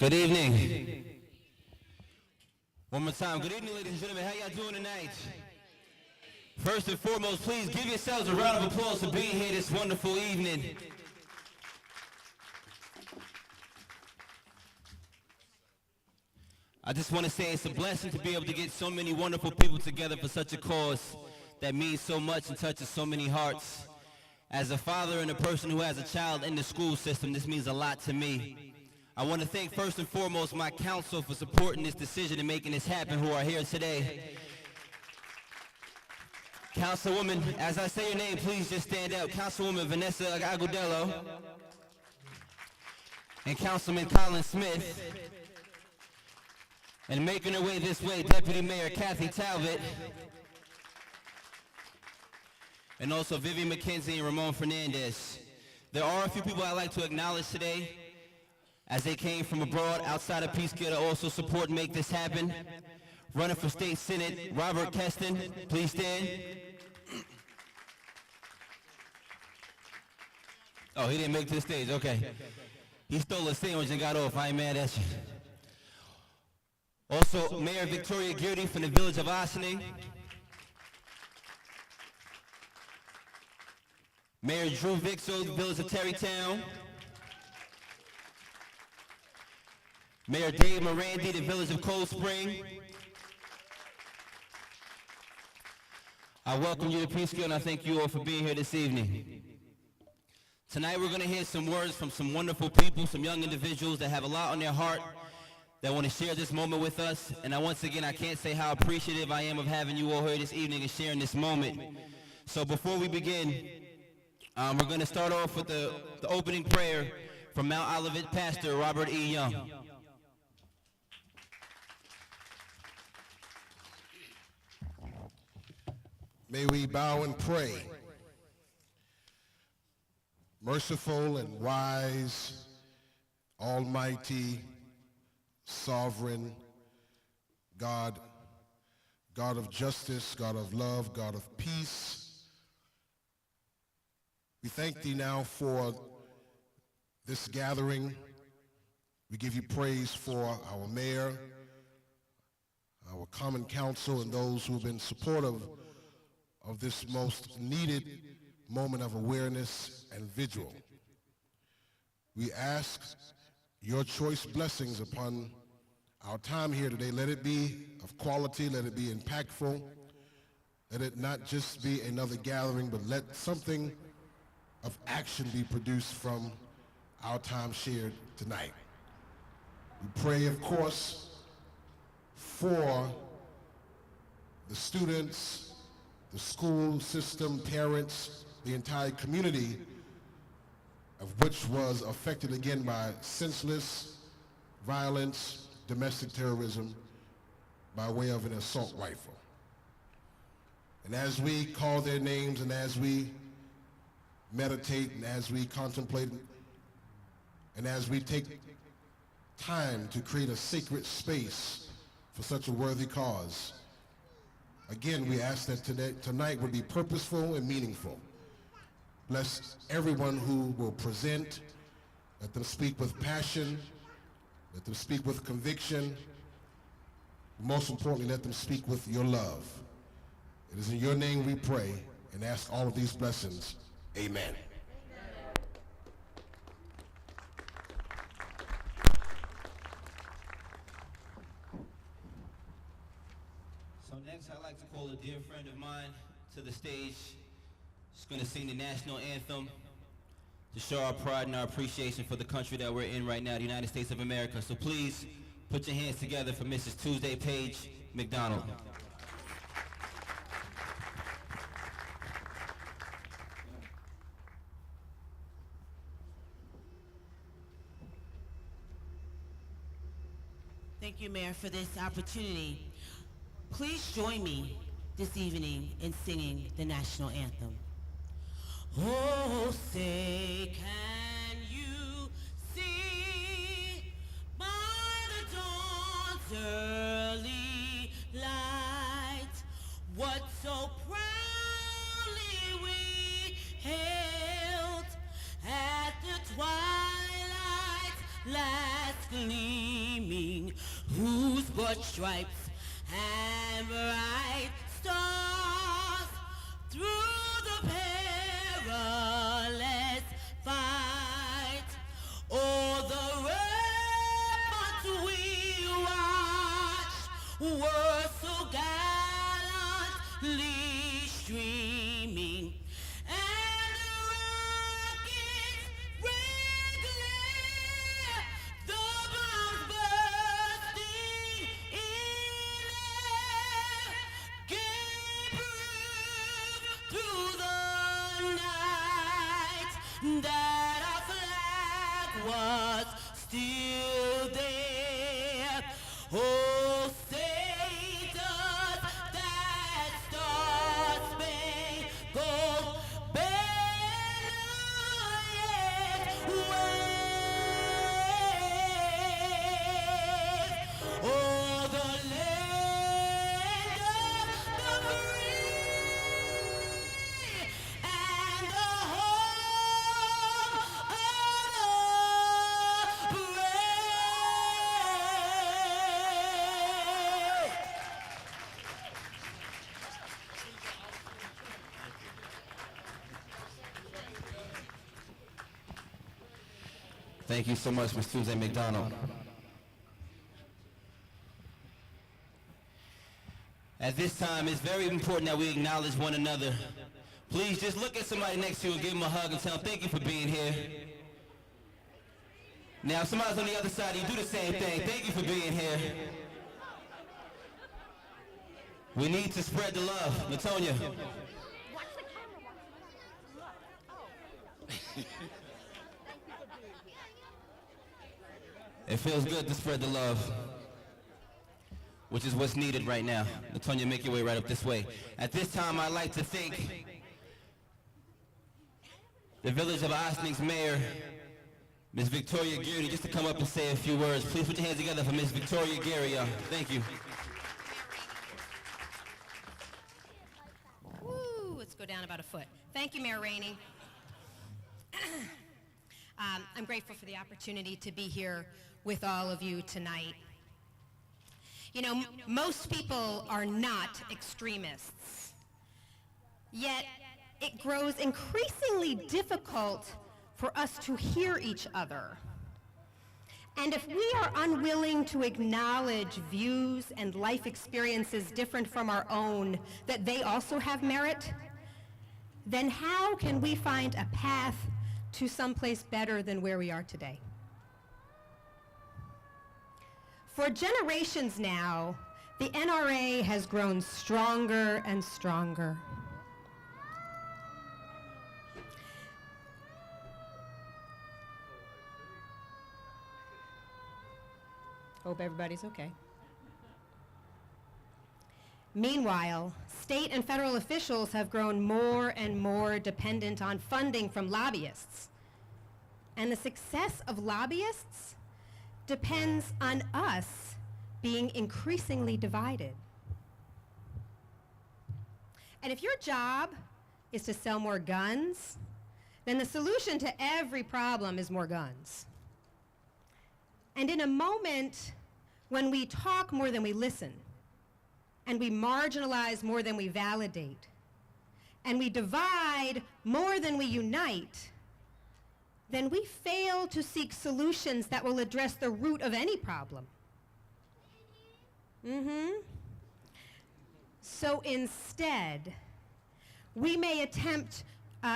Good evening. One more time. Good evening, ladies and gentlemen. How y'all doing tonight? First and foremost, please give yourselves a round of applause for being here this wonderful evening. I just want to say it's a blessing to be able to get so many wonderful people together for such a cause that means so much and touches so many hearts. As a father and a person who has a child in the school system, this means a lot to me. I want to thank first and foremost my council for supporting this decision and making this happen, who are here today. Councilwoman, as I say your name, please just stand up. Councilwoman Vanessa Agudelo and Councilman Colin Smith. And making her way this way, Deputy Mayor Kathy Talbot. And also Vivian McKenzie and Ramon Fernandez. There are a few people I'd like to acknowledge today as they came from abroad outside of Peekskill to also support and make this happen. Running for State Senate, Robert Keston, please stand. Oh, he didn't make it to the stage, okay. He stole a sandwich and got off, I ain't mad at you. Also, Mayor Victoria Geardy from the village of Ossining. Mayor Drew Vixel, the village of Terrytown. Mayor Dave Morandi, the village of Cold Spring. I welcome you to Peekskill and I thank you all for being here this evening. Tonight we're going to hear some words from some wonderful people, some young individuals that have a lot on their heart, that want to share this moment with us. And once again, I can't say how appreciative I am of having you all here this evening and sharing this moment. So before we begin, we're going to start off with the opening prayer from Mount Olivet Pastor Robert E. Young. May we bow and pray. Merciful and wise, almighty, sovereign God, God of justice, God of love, God of peace, we thank thee now for this gathering. We give you praise for our mayor, our common council, and those who have been supportive of this most needed moment of awareness and vigil. We ask your choice blessings upon our time here today. Let it be of quality, let it be impactful, let it not just be another gathering, but let something of action be produced from our time shared tonight. We pray, of course, for the students, the school system, parents, the entire community, of which was affected again by senseless violence, domestic terrorism, by way of an assault rifle. And as we call their names and as we meditate and as we contemplate and as we take time to create a sacred space for such a worthy cause, again, we ask that tonight would be purposeful and meaningful. Bless everyone who will present. Let them speak with passion. Let them speak with conviction. Most importantly, let them speak with your love. It is in your name we pray and ask all of these blessings. Amen. So next I'd like to call a dear friend of mine to the stage. She's going to sing the national anthem to show our pride and our appreciation for the country that we're in right now, the United States of America. So please put your hands together for Mrs. Tuesday Page McDonald. Thank you, Mayor, for this opportunity. Please join me this evening in singing the national anthem. Oh, say, can you see by the dawn's early light what so proudly we hailed at the twilight's last fast gleaming, whose broad stripes and bright stars through the perilous fight. Oh, the ramparts we watched were so gallantly streaming, and the rockets red glare, the bombs bursting in air, gave proof through the night that our flag was still there. Oh, say does that star-spangled banner yet wave? Oh, the land of the free and the home of the brave. Thank you so much, Ms. Tuesday McDonald. At this time, it's very important that we acknowledge one another. Please just look at somebody next to you and give them a hug and tell them thank you for being here. Now, if somebody's on the other side, you do the same thing. Thank you for being here. We need to spread the love. Latonya. It feels good to spread the love, which is what's needed right now. Latonya, make your way right up this way. At this time, I'd like to thank the Village of Osling's mayor, Ms. Victoria Geary, just to come up and say a few words. Please put your hands together for Ms. Victoria Geary. Thank you. Woo, let's go down about a foot. Thank you, Mayor Rainey. I'm grateful for the opportunity to be here with all of you tonight. You know, most people are not extremists, yet it grows increasingly difficult for us to hear each other. And if we are unwilling to acknowledge views and life experiences different from our own, that they also have merit, then how can we find a path to someplace better than where we are today? For generations now, the NRA has grown stronger and stronger. Hope everybody's okay. Meanwhile, state and federal officials have grown more and more dependent on funding from lobbyists. And the success of lobbyists depends on us being increasingly divided. And if your job is to sell more guns, then the solution to every problem is more guns. And in a moment when we talk more than we listen, and we marginalize more than we validate, and we divide more than we unite, then we fail to seek solutions that will address the root of any problem. So instead, we may attempt,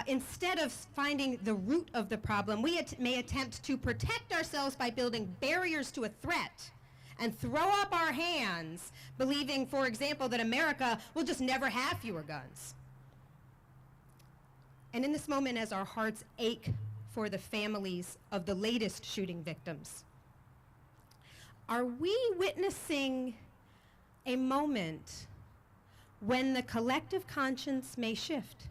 instead of finding the root of the problem, we may attempt to protect ourselves by building barriers to a threat and throw up our hands, believing, for example, that America will just never have fewer guns. And in this moment, as our hearts ache for the families of the latest shooting victims, are we witnessing a moment when the collective conscience may shift?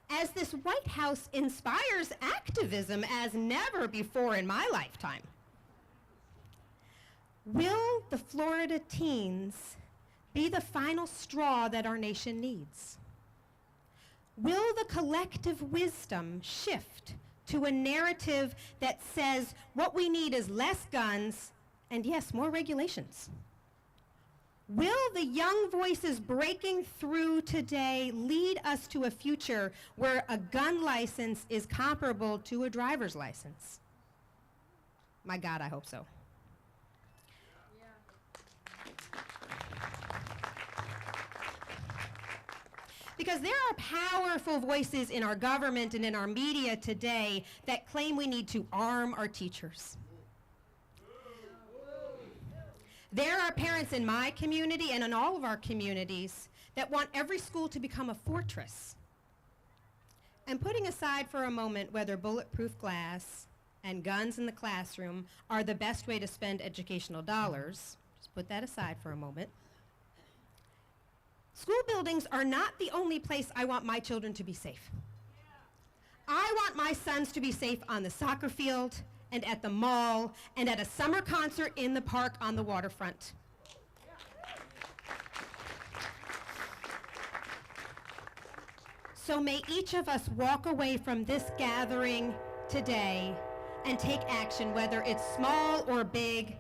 As this White House inspires activism as never before in my lifetime, will the Florida teens be the final straw that our nation needs? Will the collective wisdom shift to a narrative that says what we need is less guns and, yes, more regulations? Will the young voices breaking through today lead us to a future where a gun license is comparable to a driver's license? My God, I hope so. Because there are powerful voices in our government and in our media today that claim we need to arm our teachers. There are parents in my community and in all of our communities that want every school to become a fortress. And putting aside for a moment whether bulletproof glass and guns in the classroom are the best way to spend educational dollars, just put that aside for a moment. School buildings are not the only place I want my children to be safe. I want my sons to be safe on the soccer field and at the mall and at a summer concert in the park on the waterfront. So may each of us walk away from this gathering today and take action, whether it's small or big,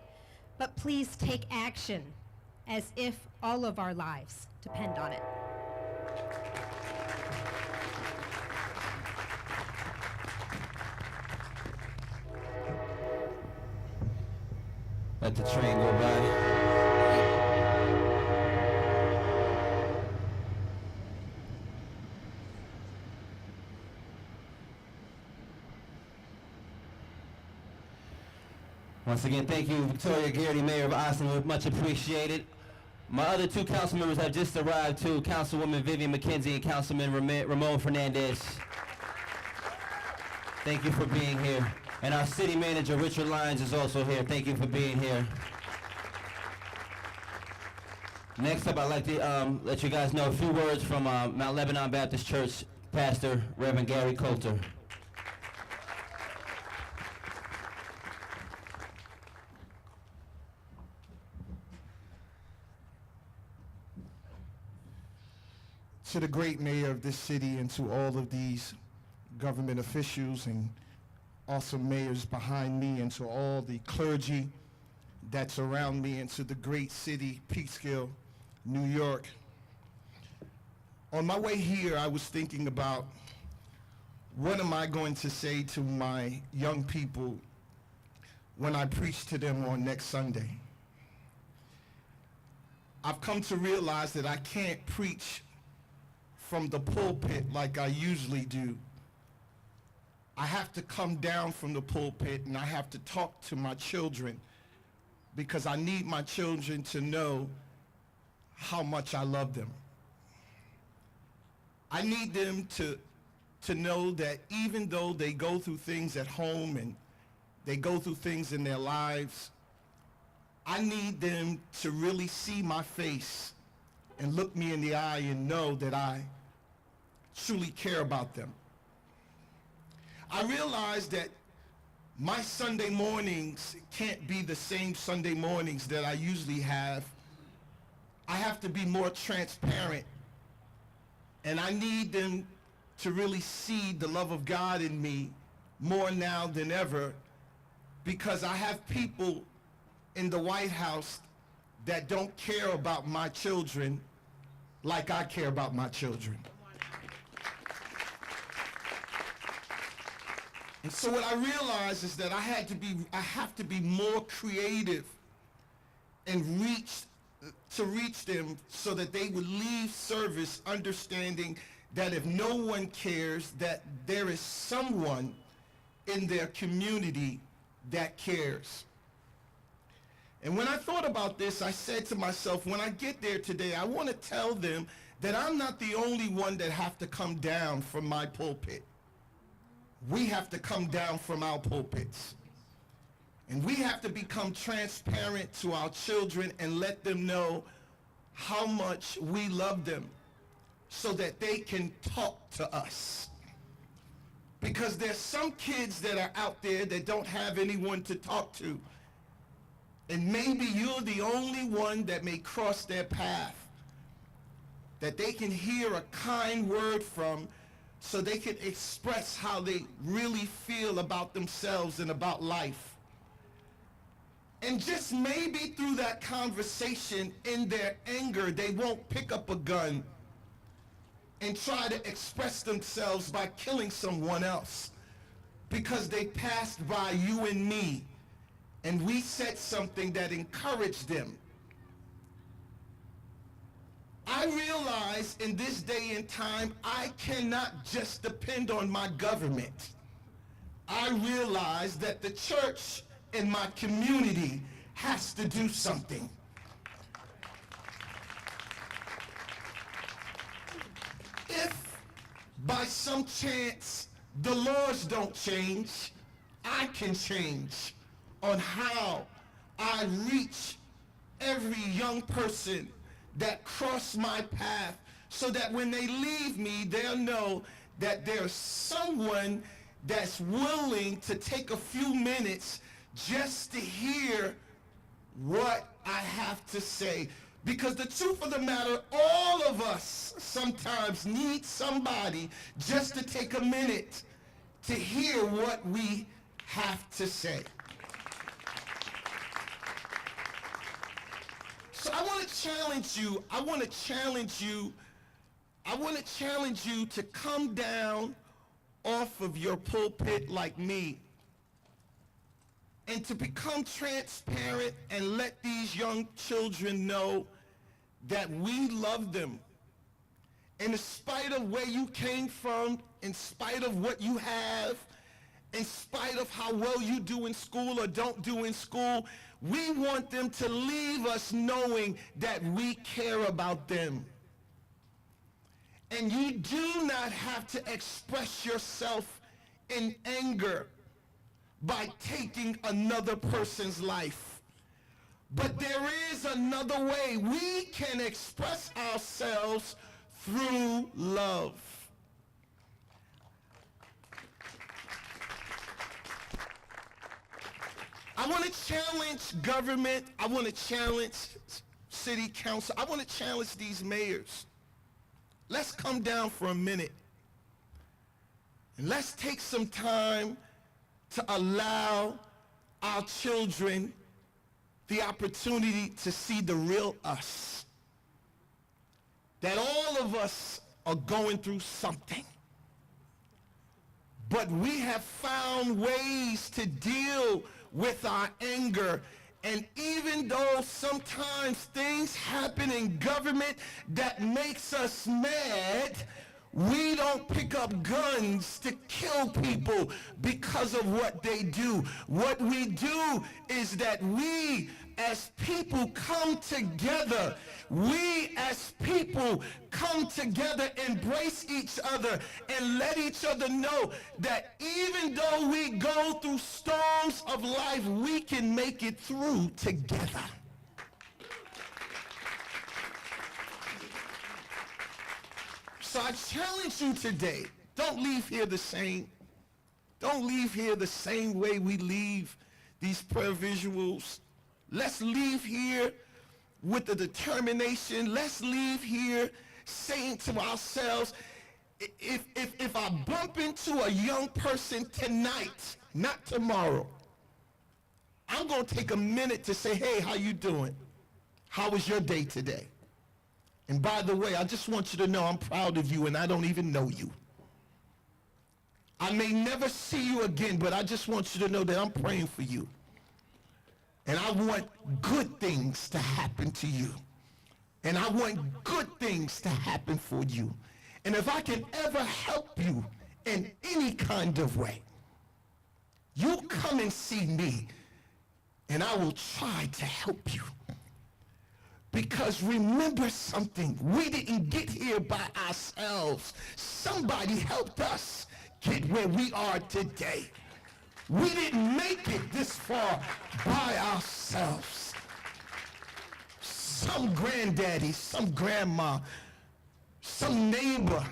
but please take action as if all of our lives depend on it. Let the train go by. Once again, thank you, Victoria Garrity, Mayor of Austin. Much appreciated. My other two council members have just arrived too, Councilwoman Vivian McKenzie and Councilman Ramon Fernandez. Thank you for being here. And our city manager, Richard Lyons, is also here. Thank you for being here. Next up, I'd like to let you guys know a few words from Mount Lebanon Baptist Church Pastor Reverend Gary Coulter. To the great mayor of this city and to all of these government officials and awesome mayors behind me, and to all the clergy that's around me, and to the great city, Peekskill, New York. On my way here, I was thinking about what am I going to say to my young people when I preach to them on next Sunday. I've come to realize that I can't preach from the pulpit like I usually do. I have to come down from the pulpit and I have to talk to my children, because I need my children to know how much I love them. I need them to know that even though they go through things at home and they go through things in their lives, I need them to really see my face and look me in the eye and know that I truly care about them. I realize that my Sunday mornings can't be the same Sunday mornings that I usually have. I have to be more transparent, and I need them to really see the love of God in me more now than ever, because I have people in the White House that don't care about my children like I care about my children. And so what I realized is that I have to be more creative and reach them so that they would leave service understanding that if no one cares, that there is someone in their community that cares. And when I thought about this, I said to myself, when I get there today, I want to tell them that I'm not the only one that have to come down from my pulpit. We have to come down from our pulpits. And we have to become transparent to our children and let them know how much we love them so that they can talk to us. Because there's some kids that are out there that don't have anyone to talk to. And maybe you're the only one that may cross their path, that they can hear a kind word from so they can express how they really feel about themselves and about life. And just maybe through that conversation, in their anger, they won't pick up a gun and try to express themselves by killing someone else, because they passed by you and me, and we said something that encouraged them. I realize in this day and time, I cannot just depend on my government. I realize that the church in my community has to do something. If by some chance the laws don't change, I can change on how I reach every young person that cross my path, so that when they leave me, they'll know that there's someone that's willing to take a few minutes just to hear what I have to say. Because the truth of the matter, all of us sometimes need somebody just to take a minute to hear what we have to say. So I want to challenge you. I want to challenge you to come down off of your pulpit like me, and to become transparent and let these young children know that we love them. And in spite of where you came from, in spite of what you have, in spite of how well you do in school or don't do in school, we want them to leave us knowing that we care about them. And you do not have to express yourself in anger by taking another person's life. But there is another way we can express ourselves: through love. I want to challenge government. I want to challenge city council. I want to challenge these mayors. Let's come down for a minute and let's take some time to allow our children the opportunity to see the real us. That all of us are going through something, but we have found ways to deal with our anger. And even though sometimes things happen in government that makes us mad, we don't pick up guns to kill people because of what they do. What we do is that we as people come together. We as people come together, embrace each other, and let each other know that even though we go through storms of life, we can make it through together. So I challenge you today, don't leave here the same. Don't leave here the same way we leave these prayer visuals. Let's leave here with the determination. Let's leave here saying to ourselves, if I bump into a young person tonight, not tomorrow, I'm going to take a minute to say, hey, how you doing? How was your day today? And by the way, I just want you to know I'm proud of you, and I don't even know you. I may never see you again, but I just want you to know that I'm praying for you. And I want good things to happen to you. And I want good things to happen for you. And if I can ever help you in any kind of way, you come and see me, and I will try to help you. Because remember something, we didn't get here by ourselves. Somebody helped us get where we are today. We didn't make it this far by ourselves. Some granddaddy, some grandma, some neighbor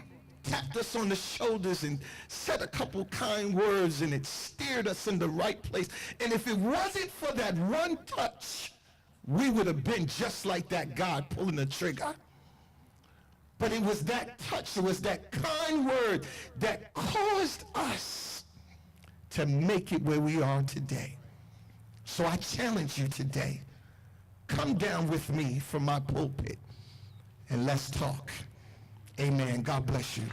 tapped us on the shoulders and said a couple kind words, and it steered us in the right place. And if it wasn't for that one touch, we would have been just like that God pulling the trigger. But it was that touch, it was that kind word that caused us to make it where we are today. So I challenge you today, come down with me from my pulpit and let's talk. Amen. God bless you.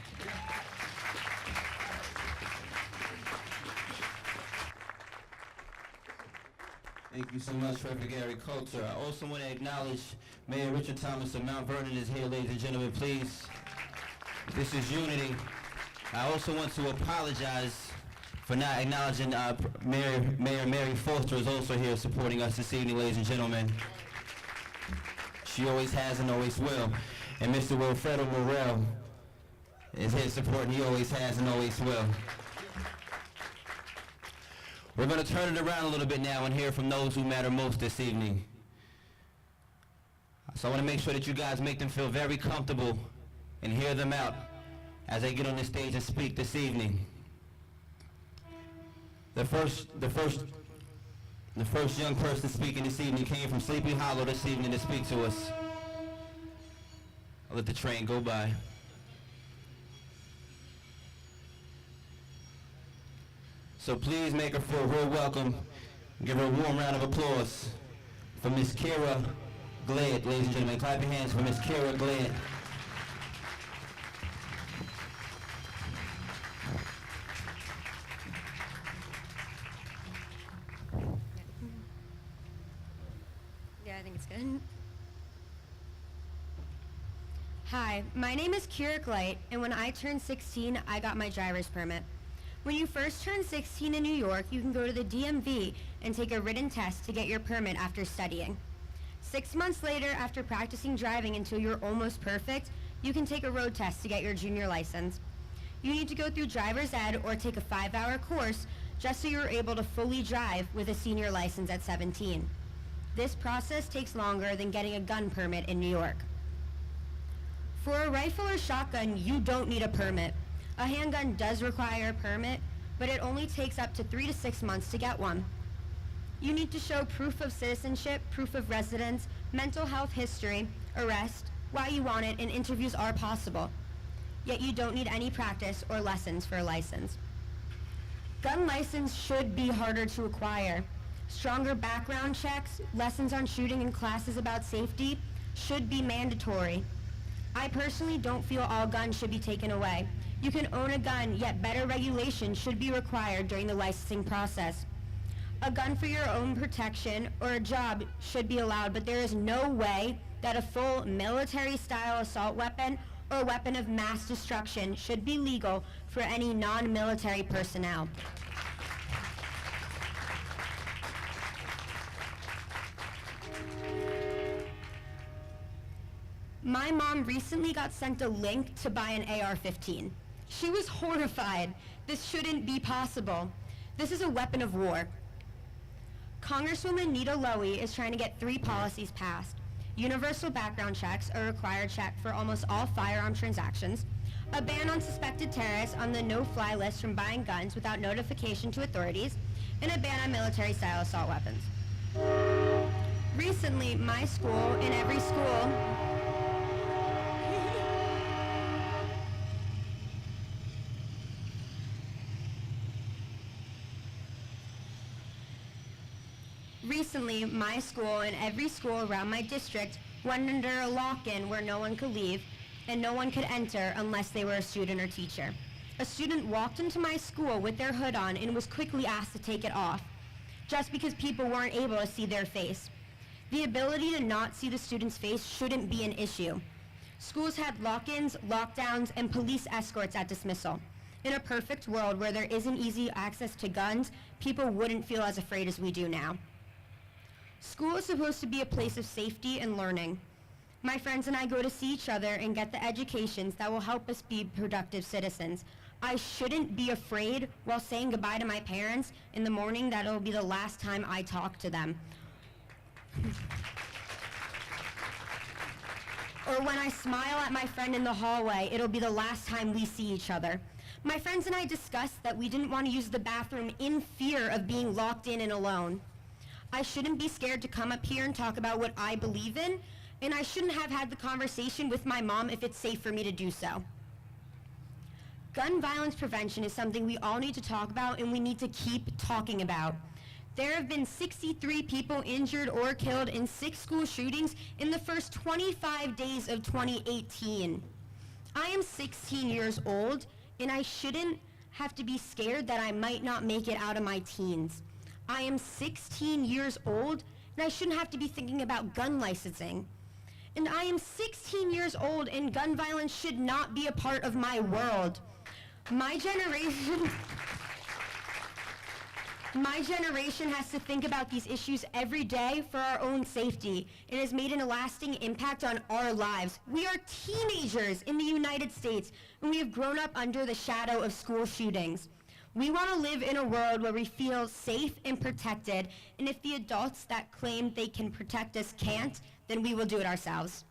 Thank you so much, Reverend Gary Coulter. I also want to acknowledge Mayor Richard Thomas of Mount Vernon is here, ladies and gentlemen, please. This is unity. I also want to apologize for not acknowledging Mayor Mary Foster is also here supporting us this evening, ladies and gentlemen. She always has and always will. And Mr. Wilfredo Morel is here supporting. He always has and always will. We're going to turn it around a little bit now and hear from those who matter most this evening. So I want to make sure that you guys make them feel very comfortable and hear them out as they get on the stage and speak this evening. The first young person speaking this evening came from Sleepy Hollow this evening to speak to us. I'll let the train go by. So please make her feel real welcome. Give her a warm round of applause for Miss Kira Glad, ladies and gentlemen. Clap your hands for Miss Kira Glad. Yeah, I think it's good. Hi, my name is Kira Gleit, and when I turned 16, I got my driver's permit. When you first turn 16 in New York, you can go to the DMV and take a written test to get your permit after studying. 6 months later, after practicing driving until you're almost perfect, you can take a road test to get your junior license. You need to go through driver's ed or take a 5-hour course just so you're able to fully drive with a senior license at 17. This process takes longer than getting a gun permit in New York. For a rifle or shotgun, you don't need a permit. A handgun does require a permit, but it only takes up to 3 to 6 months to get one. You need to show proof of citizenship, proof of residence, mental health history, arrest, why you want it, and interviews are possible. Yet you don't need any practice or lessons for a license. Gun license should be harder to acquire. Stronger background checks, lessons on shooting, and classes about safety should be mandatory. I personally don't feel all guns should be taken away. You can own a gun, yet better regulation should be required during the licensing process. A gun for your own protection or a job should be allowed, but there is no way that a full military-style assault weapon or weapon of mass destruction should be legal for any non-military personnel. My mom recently got sent a link to buy an AR-15. She was horrified. This shouldn't be possible. This is a weapon of war. Congresswoman Nita Lowey is trying to get 3 policies passed. Universal background checks, a required check for almost all firearm transactions, a ban on suspected terrorists on the no-fly list from buying guns without notification to authorities, and a ban on military-style assault weapons. Recently, my school and every school Recently, my school and every school around my district went under a lock-in where no one could leave and no one could enter unless they were a student or teacher. A student walked into my school with their hood on and was quickly asked to take it off, just because people weren't able to see their face. The ability to not see the student's face shouldn't be an issue. Schools had lock-ins, lockdowns, and police escorts at dismissal. In a perfect world where there isn't easy access to guns, people wouldn't feel as afraid as we do now. School is supposed to be a place of safety and learning. My friends and I go to see each other and get the educations that will help us be productive citizens. I shouldn't be afraid while saying goodbye to my parents in the morning that it'll be the last time I talk to them. Or when I smile at my friend in the hallway, it'll be the last time we see each other. My friends and I discussed that we didn't want to use the bathroom in fear of being locked in and alone. I shouldn't be scared to come up here and talk about what I believe in and I shouldn't have had the conversation with my mom if it's safe for me to do so. Gun violence prevention is something we all need to talk about, and we need to keep talking about. There have been 63 people injured or killed in 6 school shootings in the first 25 days of 2018. I am 16 years old, and I shouldn't have to be scared that I might not make it out of my teens. I am 16 years old, and I shouldn't have to be thinking about gun licensing. And I am 16 years old, and gun violence should not be a part of my world. My generation has to think about these issues every day for our own safety. It has made a lasting impact on our lives. We are teenagers in the United States, and we have grown up under the shadow of school shootings. We want to live in a world where we feel safe and protected, and if the adults that claim they can protect us can't, then we will do it ourselves.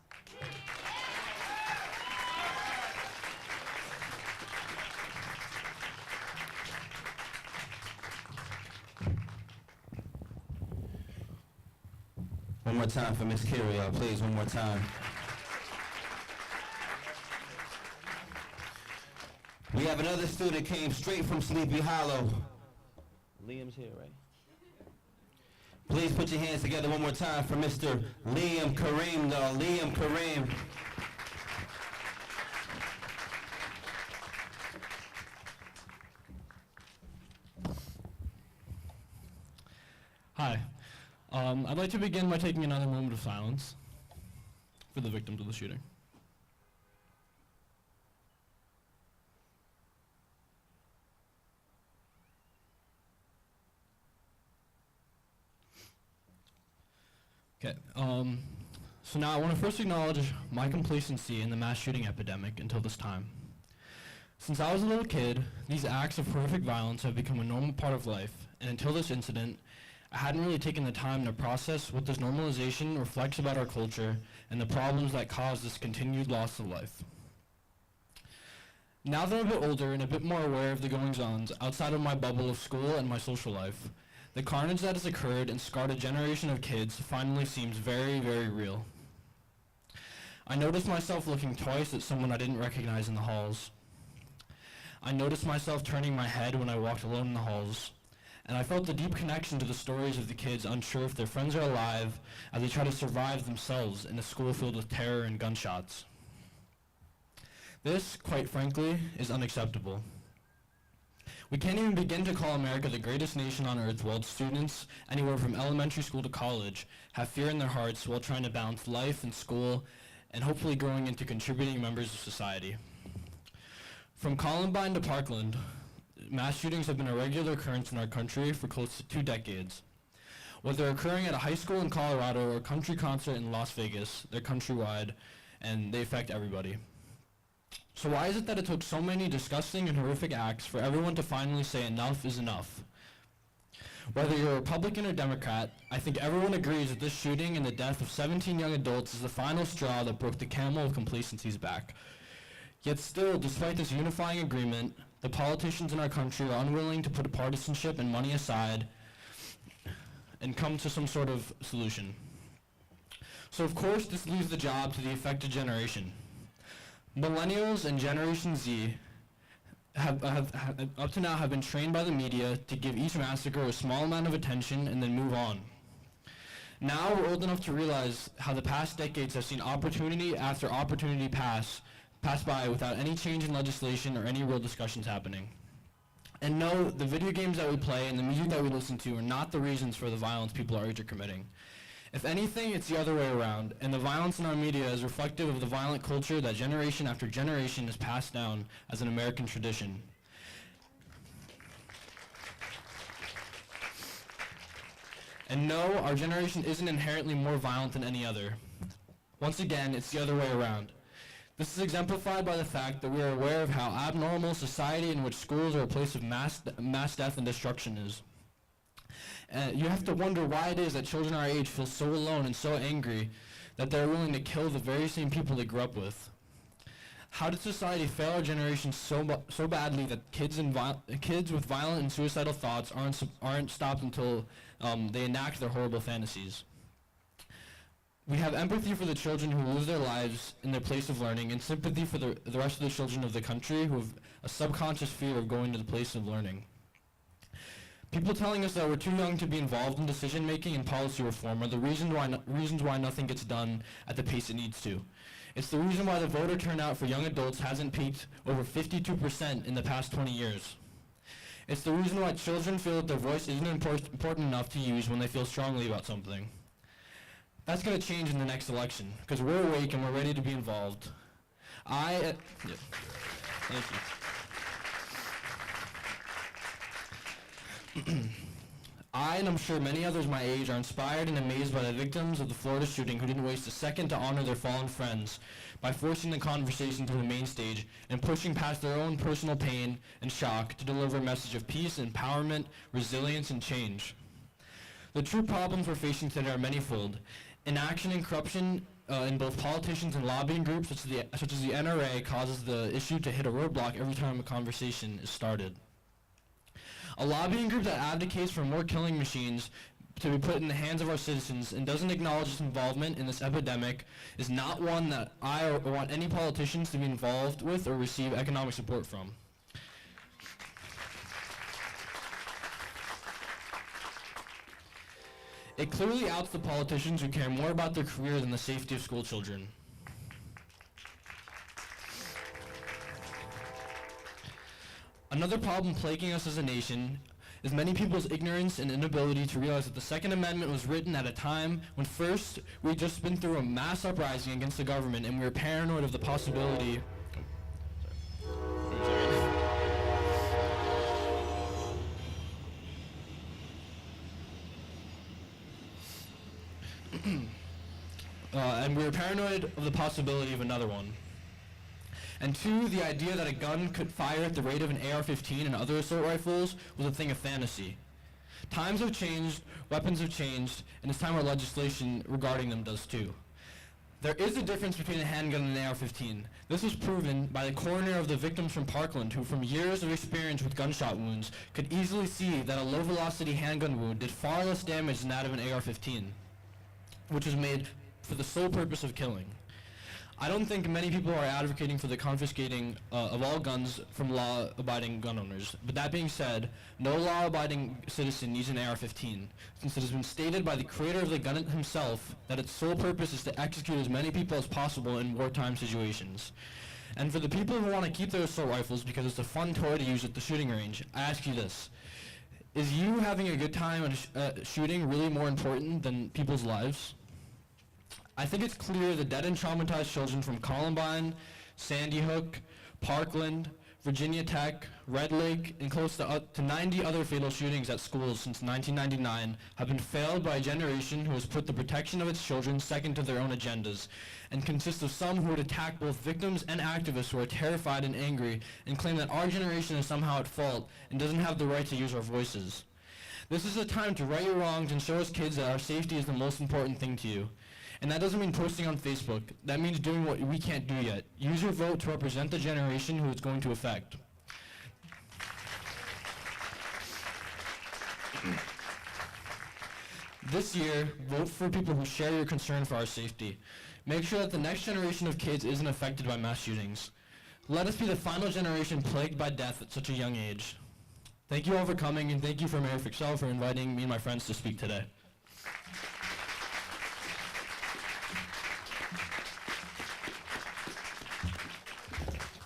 One more time for Miss Carey, please, one more time. We have another student came straight from Sleepy Hollow. Liam's here, right? Please put your hands together one more time for Mr. Liam Kareem, though. Liam Kareem. Hi. I'd like to begin by taking another moment of silence for the victims of the shooting. Okay, so now I want to first acknowledge my complacency in the mass shooting epidemic until this time. Since I was a little kid, these acts of horrific violence have become a normal part of life, and until this incident, I hadn't really taken the time to process what this normalization reflects about our culture and the problems that cause this continued loss of life. Now that I'm a bit older and a bit more aware of the goings-ons outside of my bubble of school and my social life, the carnage that has occurred and scarred a generation of kids finally seems very, very real. I noticed myself looking twice at someone I didn't recognize in the halls. I noticed myself turning my head when I walked alone in the halls, and I felt a deep connection to the stories of the kids unsure if their friends are alive as they try to survive themselves in a school filled with terror and gunshots. This, quite frankly, is unacceptable. We can't even begin to call America the greatest nation on earth while its students, anywhere from elementary school to college, have fear in their hearts while trying to balance life and school and hopefully growing into contributing members of society. From Columbine to Parkland, mass shootings have been a regular occurrence in our country for close to 2 decades. Whether occurring at a high school in Colorado or a country concert in Las Vegas, they're countrywide, and they affect everybody. So why is it that it took so many disgusting and horrific acts for everyone to finally say enough is enough? Whether you're a Republican or Democrat, I think everyone agrees that this shooting and the death of 17 young adults is the final straw that broke the camel of complacency's back. Yet still, despite this unifying agreement, the politicians in our country are unwilling to put partisanship and money aside and come to some sort of solution. So of course this leaves the job to the affected generation. Millennials and Generation Z have up to now have been trained by the media to give each massacre a small amount of attention and then move on. Now we're old enough to realize how the past decades have seen opportunity after opportunity pass by without any change in legislation or any real discussions happening. And no, the video games that we play and the music that we listen to are not the reasons for the violence people our age are committing. If anything, it's the other way around, and the violence in our media is reflective of the violent culture that generation after generation has passed down as an American tradition. And no, our generation isn't inherently more violent than any other. Once again, it's the other way around. This is exemplified by the fact that we are aware of how abnormal society in which schools are a place of mass death and destruction is. You have to wonder why it is that children our age feel so alone and so angry that they're willing to kill the very same people they grew up with. How did society fail our generation so badly that kids with violent and suicidal thoughts aren't stopped until they enact their horrible fantasies? We have empathy for the children who lose their lives in their place of learning, and sympathy for the rest of the children of the country who have a subconscious fear of going to the place of learning. People telling us that we're too young to be involved in decision-making and policy reform are the reasons why nothing gets done at the pace it needs to. It's the reason why the voter turnout for young adults hasn't peaked over 52% in the past 20 years. It's the reason why children feel that their voice isn't important enough to use when they feel strongly about something. That's going to change in the next election, because we're awake and we're ready to be involved. Thank you. I, and I'm sure many others my age, are inspired and amazed by the victims of the Florida shooting who didn't waste a second to honor their fallen friends by forcing the conversation to the main stage and pushing past their own personal pain and shock to deliver a message of peace, empowerment, resilience, and change. The true problems we're facing today are manifold. Inaction and corruption in both politicians and lobbying groups such as the NRA causes the issue to hit a roadblock every time a conversation is started. A lobbying group that advocates for more killing machines to be put in the hands of our citizens and doesn't acknowledge its involvement in this epidemic is not one that I or want any politicians to be involved with or receive economic support from. It clearly outs the politicians who care more about their career than the safety of school children. Another problem plaguing us as a nation is many people's ignorance and inability to realize that the Second Amendment was written at a time when first we had just been through a mass uprising against the government and we were paranoid of the possibility of another one. And two, the idea that a gun could fire at the rate of an AR-15 and other assault rifles was a thing of fantasy. Times have changed, weapons have changed, and it's time our legislation regarding them does too. There is a difference between a handgun and an AR-15. This was proven by the coroner of the victims from Parkland, who from years of experience with gunshot wounds could easily see that a low-velocity handgun wound did far less damage than that of an AR-15, which was made for the sole purpose of killing. I don't think many people are advocating for the confiscating of all guns from law-abiding gun owners. But that being said, no law-abiding citizen needs an AR-15, since it has been stated by the creator of the gun himself that its sole purpose is to execute as many people as possible in wartime situations. And for the people who want to keep their assault rifles because it's a fun toy to use at the shooting range, I ask you this. Is you having a good time at shooting really more important than people's lives? I think it's clear the dead and traumatized children from Columbine, Sandy Hook, Parkland, Virginia Tech, Red Lake, and close to 90 other fatal shootings at schools since 1999 have been failed by a generation who has put the protection of its children second to their own agendas, and consists of some who would attack both victims and activists who are terrified and angry and claim that our generation is somehow at fault and doesn't have the right to use our voices. This is a time to right your wrongs and show us kids that our safety is the most important thing to you. And that doesn't mean posting on Facebook. That means doing what we can't do yet. Use your vote to represent the generation who it's going to affect. This year, vote for people who share your concern for our safety. Make sure that the next generation of kids isn't affected by mass shootings. Let us be the final generation plagued by death at such a young age. Thank you all for coming, and thank you for Mayor Fitzgerald for inviting me and my friends to speak today.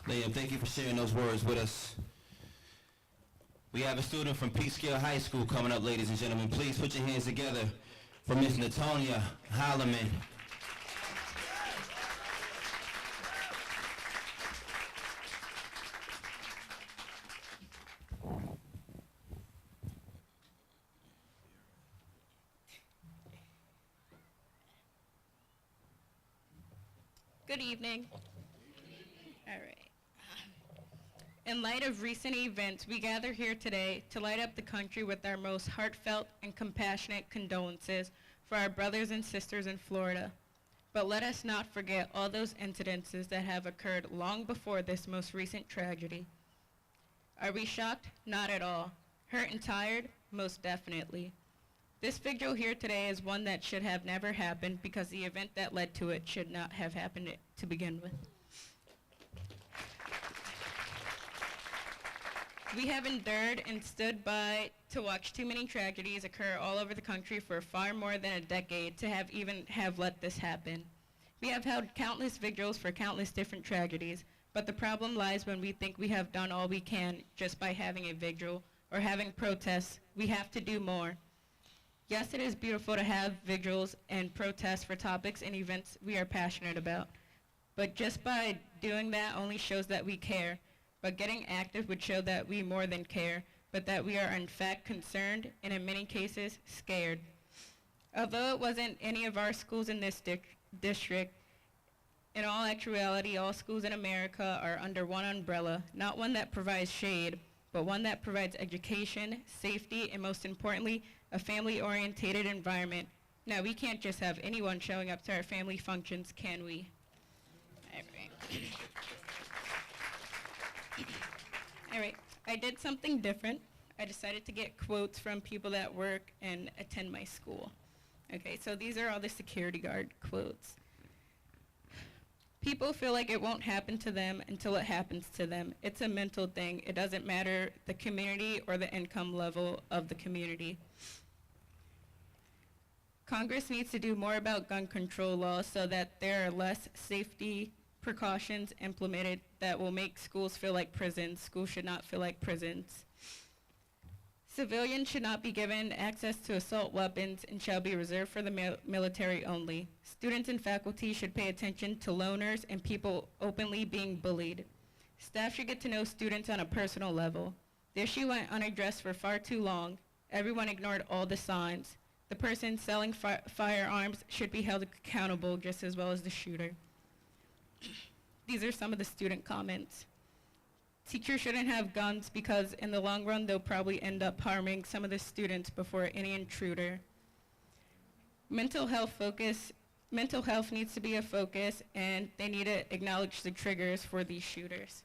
Liam, thank you for sharing those words with us. We have a student from Peekskill High School coming up, ladies and gentlemen. Please put your hands together for Miss Natonia Holloman. Good evening. All right. In light of recent events, we gather here today to light up the country with our most heartfelt and compassionate condolences for our brothers and sisters in Florida. But let us not forget all those incidences that have occurred long before this most recent tragedy. Are we shocked? Not at all. Hurt and tired? Most definitely. This vigil here today is one that should have never happened because the event that led to it should not have happened to begin with. We have endured and stood by to watch too many tragedies occur all over the country for far more than a decade to have let this happen. We have held countless vigils for countless different tragedies, but the problem lies when we think we have done all we can just by having a vigil or having protests. We have to do more. Yes, it is beautiful to have vigils and protests for topics and events we are passionate about, but just by doing that only shows that we care. But getting active would show that we more than care, but that we are in fact concerned and in many cases scared. Although it wasn't any of our schools in this district, in all actuality, all schools in America are under one umbrella, not one that provides shade, but one that provides education, safety, and most importantly, a family-orientated environment. Now, we can't just have anyone showing up to our family functions, can we? All right. All right, I did something different. I decided to get quotes from people that work and attend my school. Okay, so these are all the security guard quotes. People feel like it won't happen to them until it happens to them. It's a mental thing. It doesn't matter the community or the income level of the community. Congress needs to do more about gun control laws so that there are less safety precautions implemented that will make schools feel like prisons. Schools should not feel like prisons. Civilians should not be given access to assault weapons and shall be reserved for the military only. Students and faculty should pay attention to loners and people openly being bullied. Staff should get to know students on a personal level. The issue went unaddressed for far too long. Everyone ignored all the signs. The person selling firearms should be held accountable just as well as the shooter. These are some of the student comments. Teachers shouldn't have guns because in the long run they'll probably end up harming some of the students before any intruder. Mental health needs to be a focus, and they need to acknowledge the triggers for these shooters.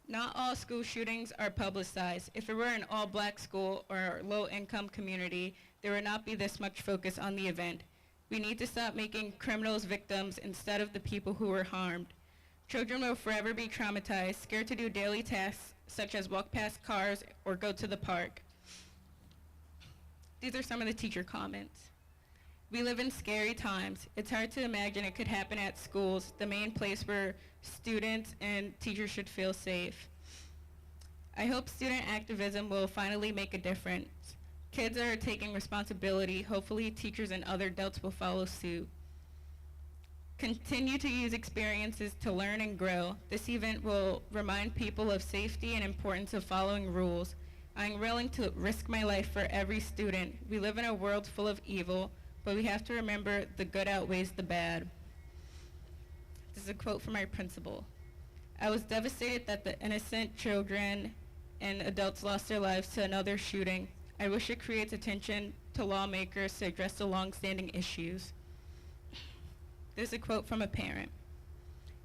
Not all school shootings are publicized. If it were an all-black school or low-income community, there would not be this much focus on the event. We need to stop making criminals victims instead of the people who were harmed. Children will forever be traumatized, scared to do daily tasks such as walk past cars or go to the park. These are some of the teacher comments. We live in scary times. It's hard to imagine it could happen at schools, the main place where students and teachers should feel safe. I hope student activism will finally make a difference. Kids are taking responsibility. Hopefully teachers and other adults will follow suit. Continue to use experiences to learn and grow. This event will remind people of safety and importance of following rules. I'm willing to risk my life for every student. We live in a world full of evil, but we have to remember the good outweighs the bad. This is a quote from our principal. I was devastated that the innocent children and adults lost their lives to another shooting. I wish it creates attention to lawmakers to address the long-standing issues. This is a quote from a parent.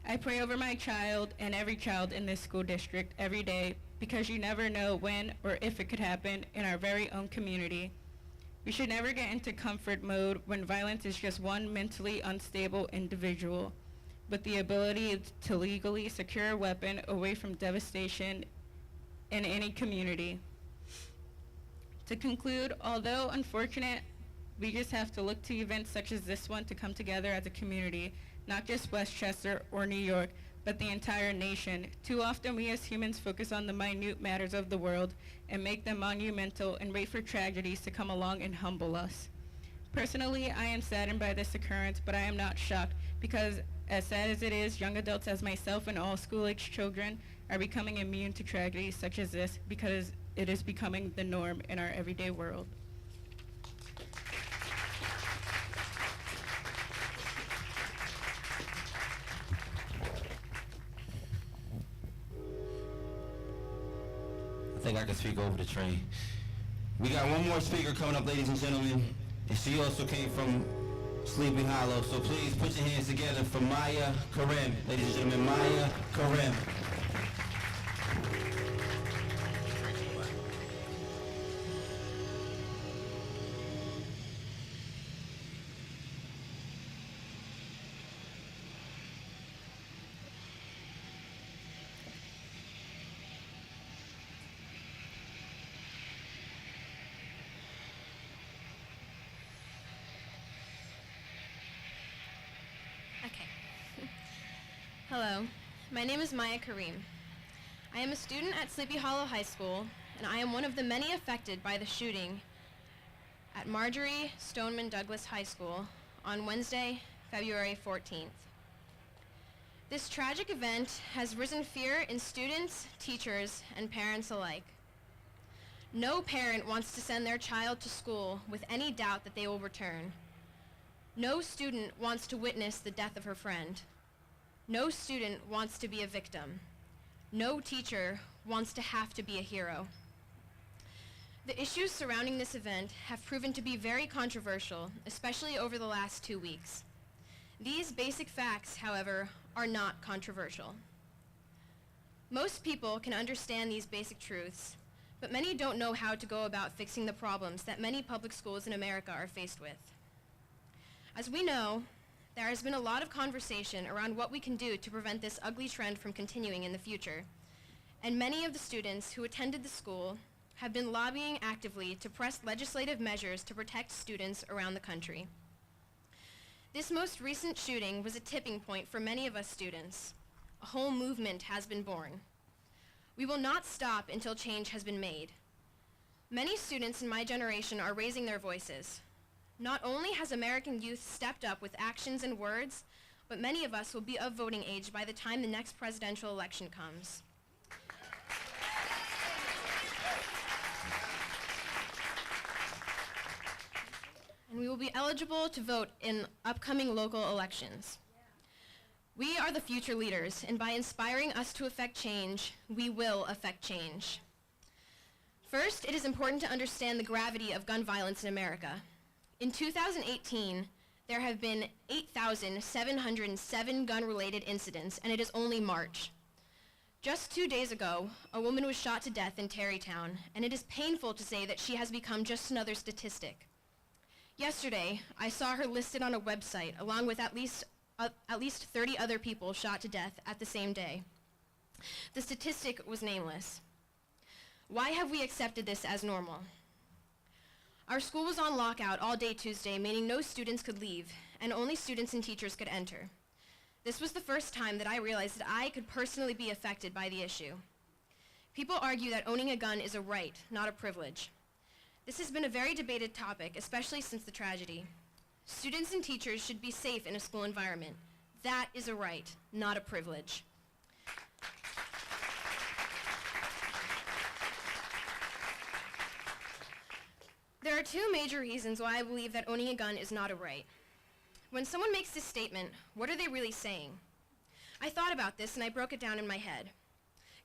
I pray over my child and every child in this school district every day because you never know when or if it could happen in our very own community. We should never get into comfort mode when violence is just one mentally unstable individual with the ability to legally secure a weapon away from devastation in any community. To conclude, although unfortunate, we just have to look to events such as this one to come together as a community, not just Westchester or New York, but the entire nation. Too often we as humans focus on the minute matters of the world and make them monumental and wait for tragedies to come along and humble us. Personally, I am saddened by this occurrence, but I am not shocked because as sad as it is, young adults as myself and all school-age children are becoming immune to tragedies such as this because it is becoming the norm in our everyday world. I think I can speak over the train. We got one more speaker coming up, ladies and gentlemen, and she also came from Sleepy Hollow, so please put your hands together for Maya Karim. Ladies and gentlemen, Maya Karim. Hello, my name is Maya Kareem. I am a student at Sleepy Hollow High School, and I am one of the many affected by the shooting at Marjorie Stoneman Douglas High School on Wednesday, February 14th. This tragic event has risen fear in students, teachers, and parents alike. No parent wants to send their child to school with any doubt that they will return. No student wants to witness the death of her friend. No student wants to be a victim. No teacher wants to have to be a hero. The issues surrounding this event have proven to be very controversial, especially over the last 2 weeks. These basic facts, however, are not controversial. Most people can understand these basic truths, but many don't know how to go about fixing the problems that many public schools in America are faced with. As we know, there has been a lot of conversation around what we can do to prevent this ugly trend from continuing in the future, and many of the students who attended the school have been lobbying actively to press legislative measures to protect students around the country. This most recent shooting was a tipping point for many of us students. A whole movement has been born. We will not stop until change has been made. Many students in my generation are raising their voices. Not only has American youth stepped up with actions and words, but many of us will be of voting age by the time the next presidential election comes. And we will be eligible to vote in upcoming local elections. We are the future leaders, and by inspiring us to affect change, we will affect change. First, it is important to understand the gravity of gun violence in America. In 2018, there have been 8,707 gun-related incidents, and it is only March. Just 2 days ago, a woman was shot to death in Tarrytown, and it is painful to say that she has become just another statistic. Yesterday, I saw her listed on a website along with at least 30 other people shot to death at the same day. The statistic was nameless. Why have we accepted this as normal? Our school was on lockout all day Tuesday, meaning no students could leave, and only students and teachers could enter. This was the first time that I realized that I could personally be affected by the issue. People argue that owning a gun is a right, not a privilege. This has been a very debated topic, especially since the tragedy. Students and teachers should be safe in a school environment. That is a right, not a privilege. There are two major reasons why I believe that owning a gun is not a right. When someone makes this statement, what are they really saying? I thought about this and I broke it down in my head.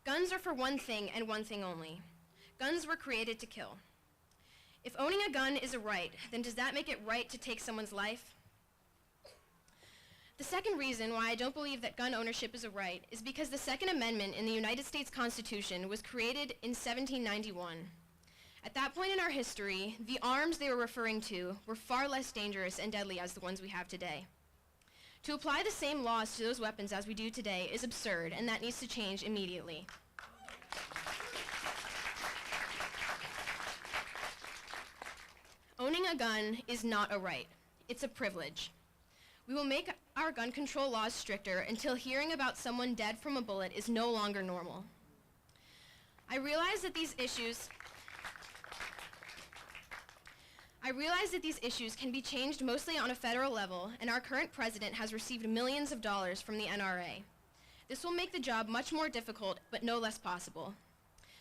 Guns are for one thing and one thing only. Guns were created to kill. If owning a gun is a right, then does that make it right to take someone's life? The second reason why I don't believe that gun ownership is a right is because the Second Amendment in the United States Constitution was created in 1791. At that point in our history, the arms they were referring to were far less dangerous and deadly as the ones we have today. To apply the same laws to those weapons as we do today is absurd, and that needs to change immediately. Owning a gun is not a right. It's a privilege. We will make our gun control laws stricter until hearing about someone dead from a bullet is no longer normal. I realize that these issues can be changed mostly on a federal level, and our current president has received millions of dollars from the NRA. This will make the job much more difficult, but no less possible.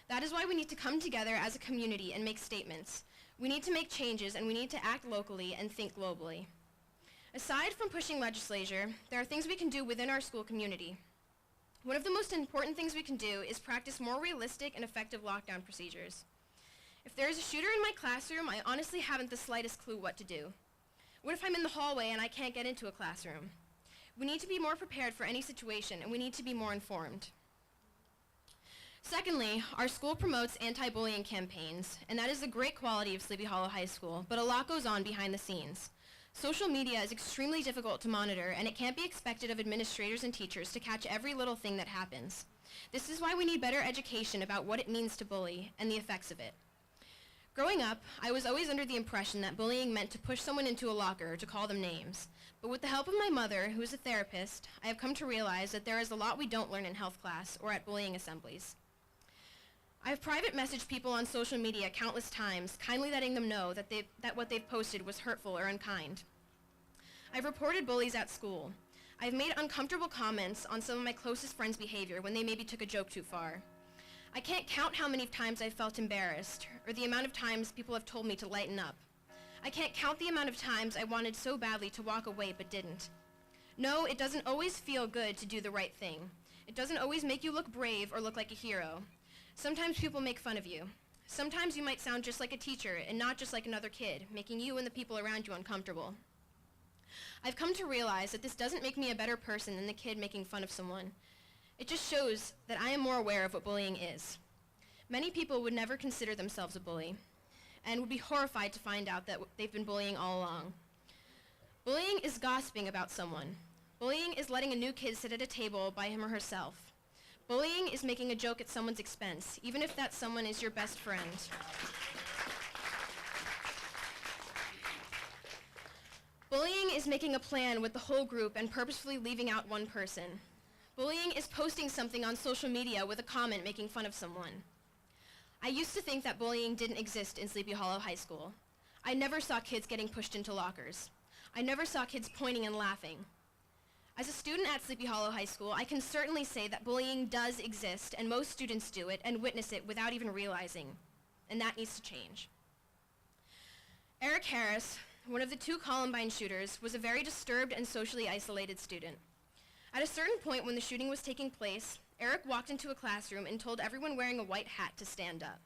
That is why we need to come together as a community and make statements. We need to make changes, and we need to act locally and think globally. Aside from pushing legislature, there are things we can do within our school community. One of the most important things we can do is practice more realistic and effective lockdown procedures. If there is a shooter in my classroom, I honestly haven't the slightest clue what to do. What if I'm in the hallway and I can't get into a classroom? We need to be more prepared for any situation, and we need to be more informed. Secondly, our school promotes anti-bullying campaigns, and that is a great quality of Sleepy Hollow High School, but a lot goes on behind the scenes. Social media is extremely difficult to monitor, and it can't be expected of administrators and teachers to catch every little thing that happens. This is why we need better education about what it means to bully and the effects of it. Growing up, I was always under the impression that bullying meant to push someone into a locker or to call them names. But with the help of my mother, who is a therapist, I have come to realize that there is a lot we don't learn in health class or at bullying assemblies. I have private messaged people on social media countless times, kindly letting them know that what they've posted was hurtful or unkind. I've reported bullies at school. I've made uncomfortable comments on some of my closest friends' behavior when they maybe took a joke too far. I can't count how many times I've felt embarrassed, or the amount of times people have told me to lighten up. I can't count the amount of times I wanted so badly to walk away but didn't. No, it doesn't always feel good to do the right thing. It doesn't always make you look brave or look like a hero. Sometimes people make fun of you. Sometimes you might sound just like a teacher and not just like another kid, making you and the people around you uncomfortable. I've come to realize that this doesn't make me a better person than the kid making fun of someone. It just shows that I am more aware of what bullying is. Many people would never consider themselves a bully and would be horrified to find out that they've been bullying all along. Bullying is gossiping about someone. Bullying is letting a new kid sit at a table by him or herself. Bullying is making a joke at someone's expense, even if that someone is your best friend. Bullying is making a plan with the whole group and purposefully leaving out one person. Bullying is posting something on social media with a comment making fun of someone. I used to think that bullying didn't exist in Sleepy Hollow High School. I never saw kids getting pushed into lockers. I never saw kids pointing and laughing. As a student at Sleepy Hollow High School, I can certainly say that bullying does exist, and most students do it and witness it without even realizing, and that needs to change. Eric Harris, one of the two Columbine shooters, was a very disturbed and socially isolated student. At a certain point when the shooting was taking place, Eric walked into a classroom and told everyone wearing a white hat to stand up.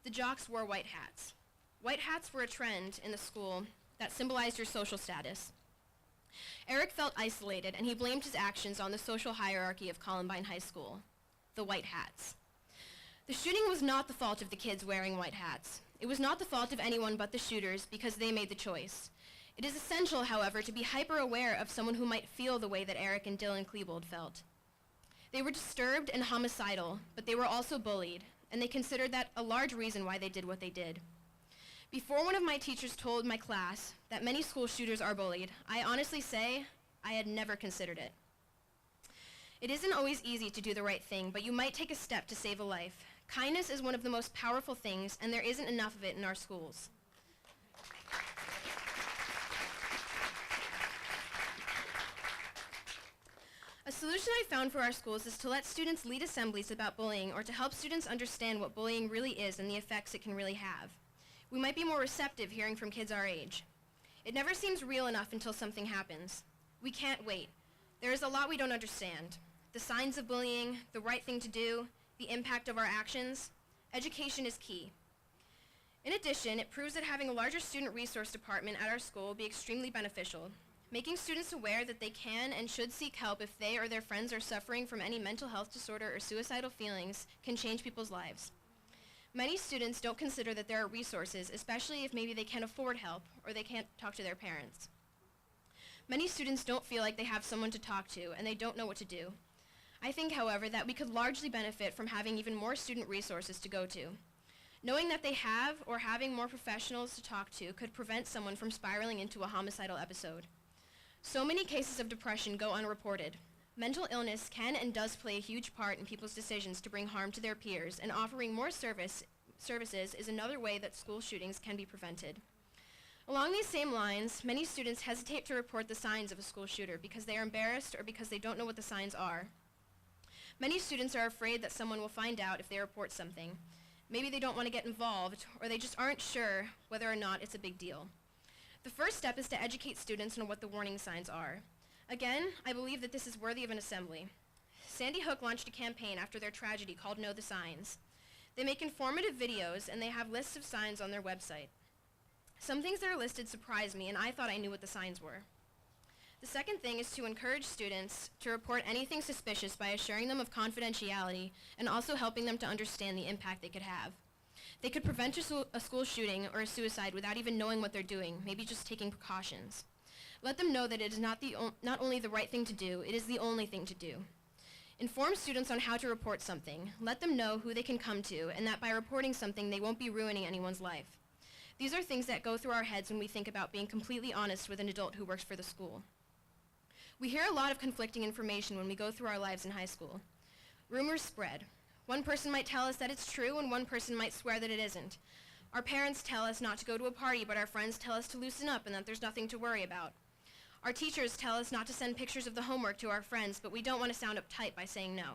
The jocks wore white hats. White hats were a trend in the school that symbolized your social status. Eric felt isolated, and he blamed his actions on the social hierarchy of Columbine High School, the white hats. The shooting was not the fault of the kids wearing white hats. It was not the fault of anyone but the shooters because they made the choice. It is essential, however, to be hyper-aware of someone who might feel the way that Eric and Dylan Klebold felt. They were disturbed and homicidal, but they were also bullied, and they considered that a large reason why they did what they did. Before one of my teachers told my class that many school shooters are bullied, I honestly say I had never considered it. It isn't always easy to do the right thing, but you might take a step to save a life. Kindness is one of the most powerful things, and there isn't enough of it in our schools. A solution I found for our schools is to let students lead assemblies about bullying, or to help students understand what bullying really is and the effects it can really have. We might be more receptive hearing from kids our age. It never seems real enough until something happens. We can't wait. There is a lot we don't understand. The signs of bullying, the right thing to do, the impact of our actions. Education is key. In addition, it proves that having a larger student resource department at our school will be extremely beneficial. Making students aware that they can and should seek help if they or their friends are suffering from any mental health disorder or suicidal feelings can change people's lives. Many students don't consider that there are resources, especially if maybe they can't afford help or they can't talk to their parents. Many students don't feel like they have someone to talk to, and they don't know what to do. I think, however, that we could largely benefit from having even more student resources to go to. Knowing that they have or having more professionals to talk to could prevent someone from spiraling into a homicidal episode. So many cases of depression go unreported. Mental illness can and does play a huge part in people's decisions to bring harm to their peers, and offering more services is another way that school shootings can be prevented. Along these same lines, many students hesitate to report the signs of a school shooter because they are embarrassed or because they don't know what the signs are. Many students are afraid that someone will find out if they report something. Maybe they don't want to get involved, or they just aren't sure whether or not it's a big deal. The first step is to educate students on what the warning signs are. Again, I believe that this is worthy of an assembly. Sandy Hook launched a campaign after their tragedy called Know the Signs. They make informative videos, and they have lists of signs on their website. Some things that are listed surprised me, and I thought I knew what the signs were. The second thing is to encourage students to report anything suspicious by assuring them of confidentiality and also helping them to understand the impact they could have. They could prevent a school shooting or a suicide without even knowing what they're doing, maybe just taking precautions. Let them know that it is not only the right thing to do, it is the only thing to do. Inform students on how to report something. Let them know who they can come to, and that by reporting something, they won't be ruining anyone's life. These are things that go through our heads when we think about being completely honest with an adult who works for the school. We hear a lot of conflicting information when we go through our lives in high school. Rumors spread. One person might tell us that it's true, and one person might swear that it isn't. Our parents tell us not to go to a party, but our friends tell us to loosen up and that there's nothing to worry about. Our teachers tell us not to send pictures of the homework to our friends, but we don't want to sound uptight by saying no.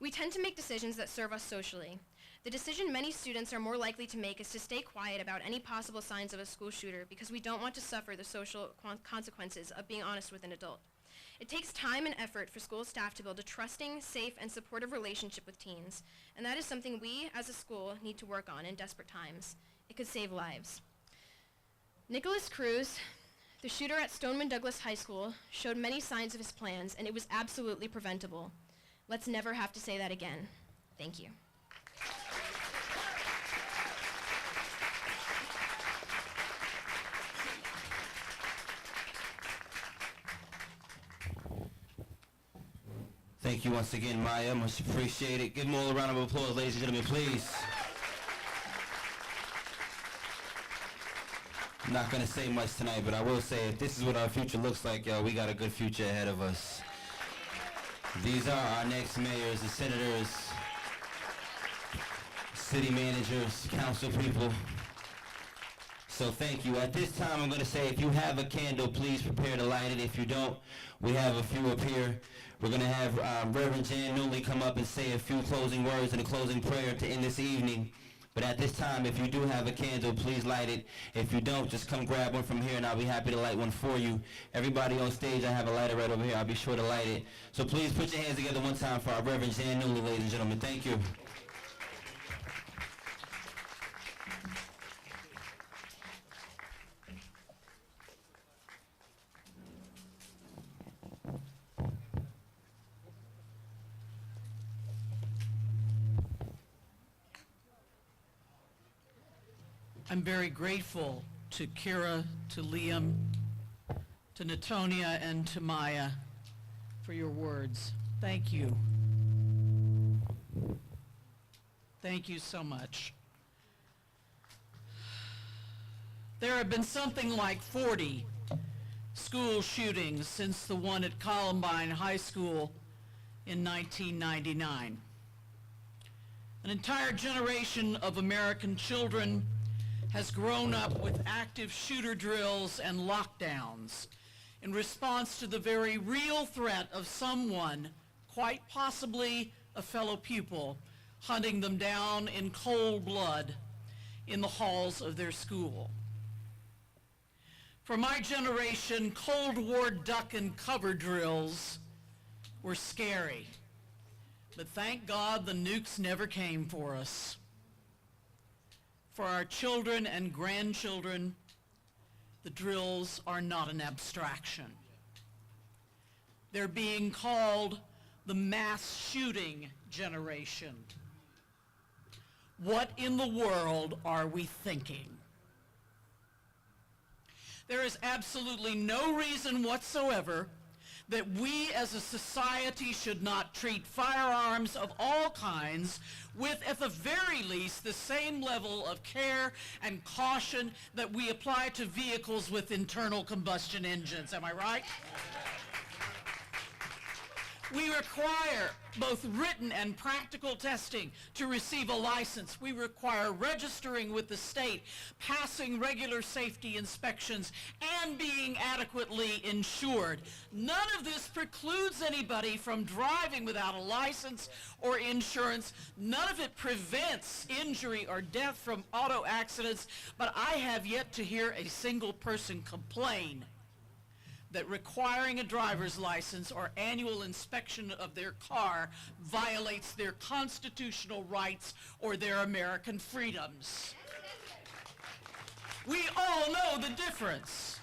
We tend to make decisions that serve us socially. The decision many students are more likely to make is to stay quiet about any possible signs of a school shooter because we don't want to suffer the social consequences of being honest with an adult. It takes time and effort for school staff to build a trusting, safe, and supportive relationship with teens, and that is something we, as a school, need to work on in desperate times. It could save lives. Nicholas Cruz, the shooter at Stoneman Douglas High School, showed many signs of his plans, and it was absolutely preventable. Let's never have to say that again. Thank you. Thank you once again, Maya. Much appreciated. Give them all a round of applause, ladies and gentlemen, please. I'm not going to say much tonight, but I will say if this is what our future looks like, y'all, we got a good future ahead of us. These are our next mayors and senators, city managers, council people. So thank you. At this time, I'm going to say if you have a candle, please prepare to light it. If you don't, we have a few up here. We're going to have Reverend Jan Newley come up and say a few closing words and a closing prayer to end this evening. But at this time, if you do have a candle, please light it. If you don't, just come grab one from here, and I'll be happy to light one for you. Everybody on stage, I have a lighter right over here. I'll be sure to light it. So please put your hands together one time for our Reverend Jan Newley, ladies and gentlemen. Thank you. I'm very grateful to Kira, to Liam, to Natonia, and to Maya for your words. Thank you. Thank you so much. There have been something like 40 school shootings since the one at Columbine High School in 1999. An entire generation of American children has grown up with active shooter drills and lockdowns in response to the very real threat of someone, quite possibly a fellow pupil, hunting them down in cold blood in the halls of their school. For my generation, Cold War duck and cover drills were scary, but thank God the nukes never came for us. For our children and grandchildren, the drills are not an abstraction. They're being called the mass shooting generation. What in the world are we thinking? There is absolutely no reason whatsoever that we as a society should not treat firearms of all kinds with, at the very least, the same level of care and caution that we apply to vehicles with internal combustion engines. Am I right? We require both written and practical testing to receive a license. We require registering with the state, passing regular safety inspections, and being adequately insured. None of this precludes anybody from driving without a license or insurance. None of it prevents injury or death from auto accidents, but I have yet to hear a single person complain that requiring a driver's license or annual inspection of their car violates their constitutional rights or their American freedoms. We all know the difference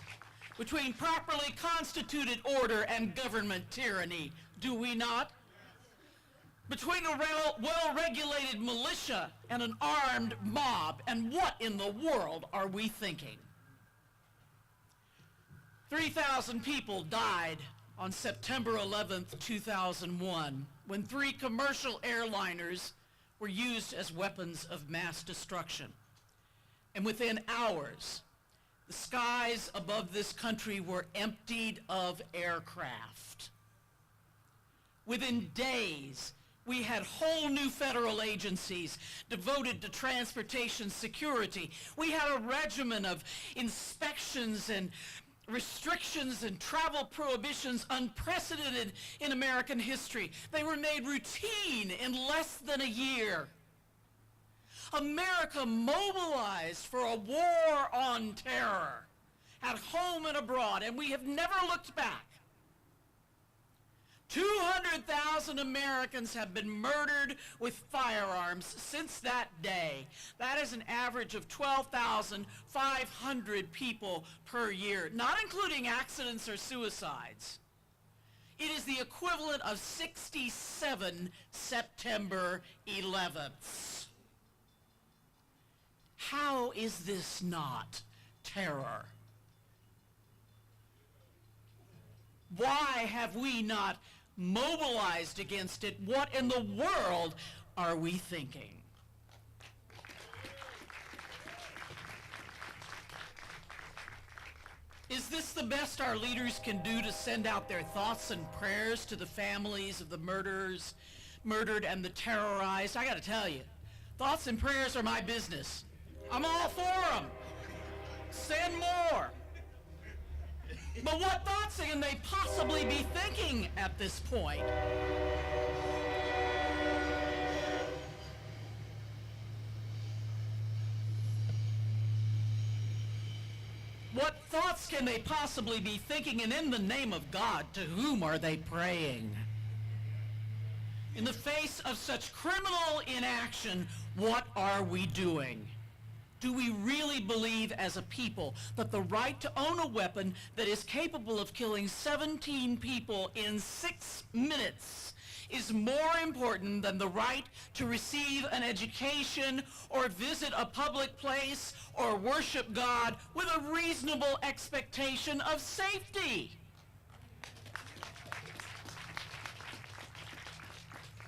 between properly constituted order and government tyranny, do we not? Between a well-regulated militia and an armed mob, and what in the world are we thinking? 3,000 people died on September 11th, 2001 when 3 commercial airliners were used as weapons of mass destruction. And within hours, the skies above this country were emptied of aircraft. Within days, we had whole new federal agencies devoted to transportation security. We had a regimen of inspections and restrictions and travel prohibitions unprecedented in American history. They were made routine in less than a year. America mobilized for a war on terror at home and abroad, and we have never looked back. 200,000 Americans have been murdered with firearms since that day. That is an average of 12,500 people per year, not including accidents or suicides. It is the equivalent of 67 September 11ths. How is this not terror? Why have we not mobilized against it? What in the world are we thinking? Is this the best our leaders can do to send out their thoughts and prayers to the families of the murdered and the terrorized? I gotta tell you, thoughts and prayers are my business. I'm all for them. Send more. But what thoughts can they possibly be thinking at this point? What thoughts can they possibly be thinking? And in the name of God, to whom are they praying? In the face of such criminal inaction, what are we doing? Do we really believe as a people that the right to own a weapon that is capable of killing 17 people in 6 minutes is more important than the right to receive an education or visit a public place or worship God with a reasonable expectation of safety?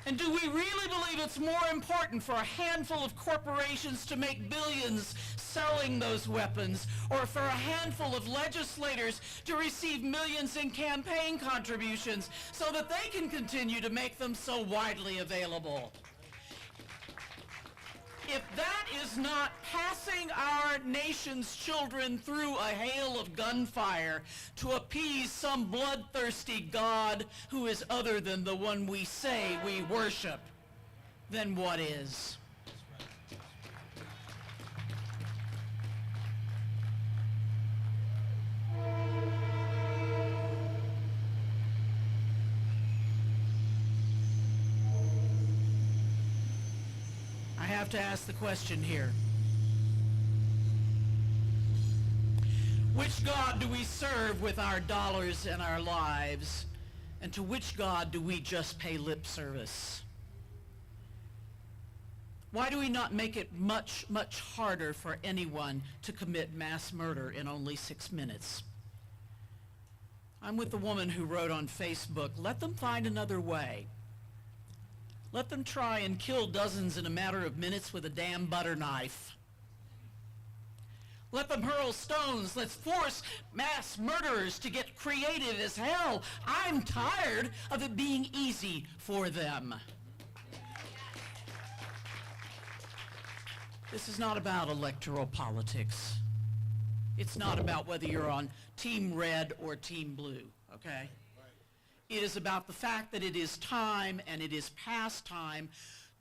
And do we really believe it's more important for a handful of corporations to make billions selling those weapons, or for a handful of legislators to receive millions in campaign contributions so that they can continue to make them so widely available? If that is not passing our nation's children through a hail of gunfire to appease some bloodthirsty God who is other than the one we say we worship, then what is? I have to ask the question here. Which God do we serve with our dollars and our lives? And to which God do we just pay lip service? Why do we not make it much, much harder for anyone to commit mass murder in only 6 minutes? I'm with the woman who wrote on Facebook, let them find another way. Let them try and kill dozens in a matter of minutes with a damn butter knife. Let them hurl stones. Let's force mass murderers to get creative as hell. I'm tired of it being easy for them. This is not about electoral politics. It's not about whether you're on Team Red or Team Blue, okay? It is about the fact that it is time, and it is past time,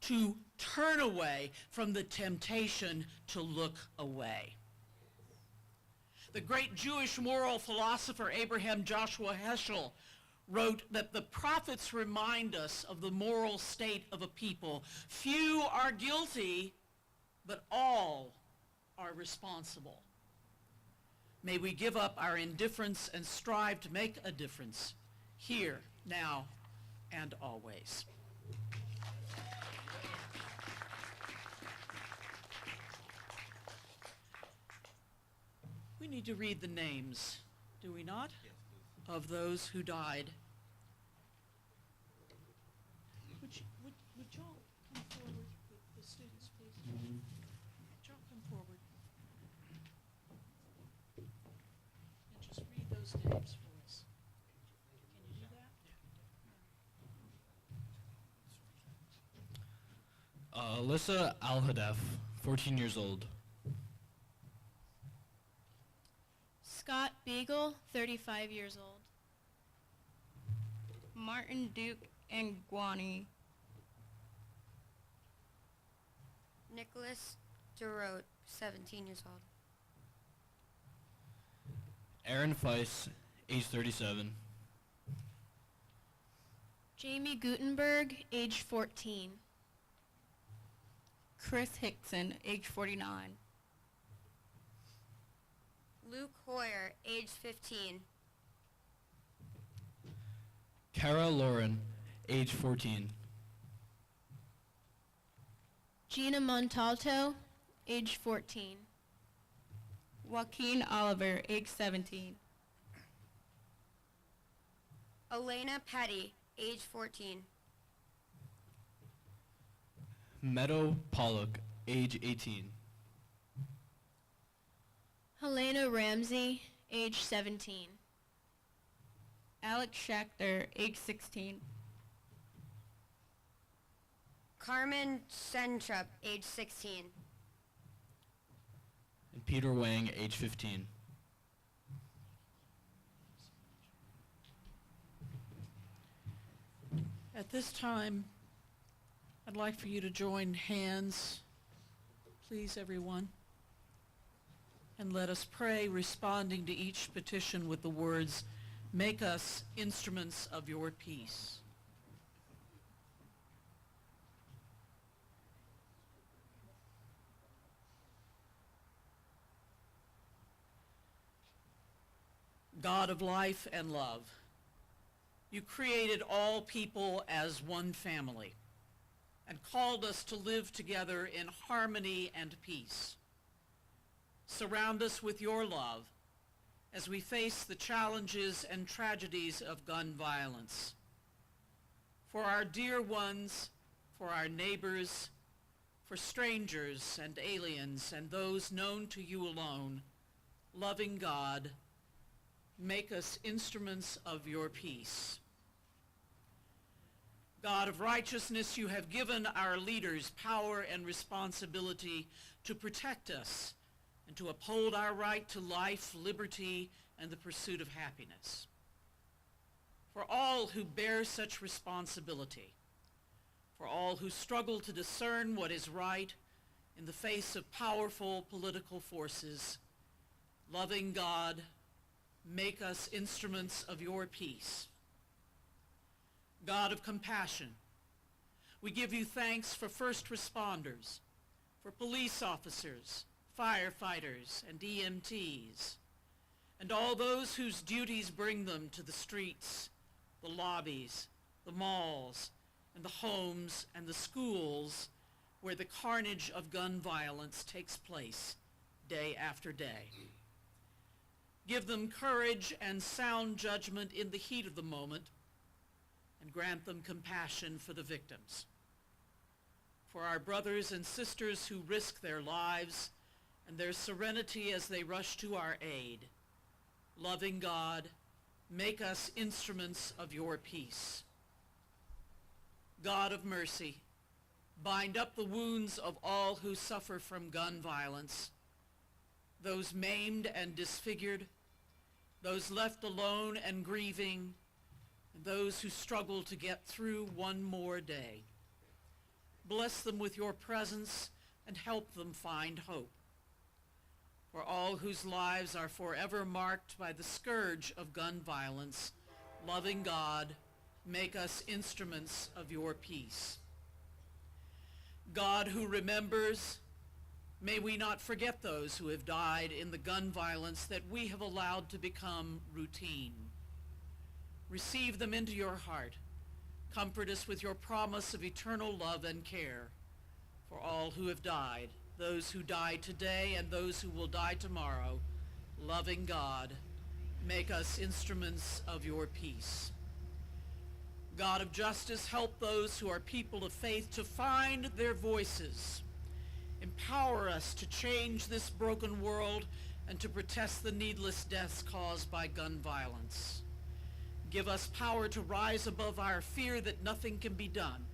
to turn away from the temptation to look away. The great Jewish moral philosopher Abraham Joshua Heschel wrote that the prophets remind us of the moral state of a people. Few are guilty, but all are responsible. May we give up our indifference and strive to make a difference, here, now, and always. We need to read the names, do we not? Yes, please. Of those who died. Would y'all come forward, the students, please? Would y'all come forward? And just read those names for us. Can you do that? Alyssa Al-Hadaf, 14 years old. Scott Beagle, 35 years old. Martin Duke Nguani. Nicholas Durote, 17 years old. Aaron Feiss, age 37. Jamie Gutenberg, age 14. Chris Hickson, age 49. Luke Hoyer, age 15. Kara Lauren, age 14. Gina Montalto, age 14. Joaquin Oliver, age 17. Elena Petty, age 14. Meadow Pollock, age 18. Helena Ramsey, age 17. Alex Schachter, age 16. Carmen Sentrup, age 16. And Peter Wang, age 15. At this time, I'd like for you to join hands, please, everyone, and let us pray, responding to each petition with the words, "Make us instruments of your peace." God of life and love, you created all people as one family and called us to live together in harmony and peace. Surround us with your love as we face the challenges and tragedies of gun violence. For our dear ones, for our neighbors, for strangers and aliens and those known to you alone, loving God, make us instruments of your peace. God of righteousness, you have given our leaders power and responsibility to protect us and to uphold our right to life, liberty, and the pursuit of happiness. For all who bear such responsibility, for all who struggle to discern what is right in the face of powerful political forces, loving God, make us instruments of your peace. God of compassion, we give you thanks for first responders, for police officers, firefighters, and EMTs, and all those whose duties bring them to the streets, the lobbies, the malls, and the homes and the schools where the carnage of gun violence takes place day after day. Give them courage and sound judgment in the heat of the moment, and grant them compassion for the victims. For our brothers and sisters who risk their lives and their serenity as they rush to our aid, loving God, make us instruments of your peace. God of mercy, bind up the wounds of all who suffer from gun violence, those maimed and disfigured, those left alone and grieving, and those who struggle to get through one more day. Bless them with your presence and help them find hope. For all whose lives are forever marked by the scourge of gun violence, loving God, make us instruments of your peace. God who remembers, may we not forget those who have died in the gun violence that we have allowed to become routine. Receive them into your heart. Comfort us with your promise of eternal love and care for all who have died, those who die today and those who will die tomorrow. Loving God, make us instruments of your peace. God of justice, help those who are people of faith to find their voices. Empower us to change this broken world and to protest the needless deaths caused by gun violence. Give us power to rise above our fear that nothing can be done,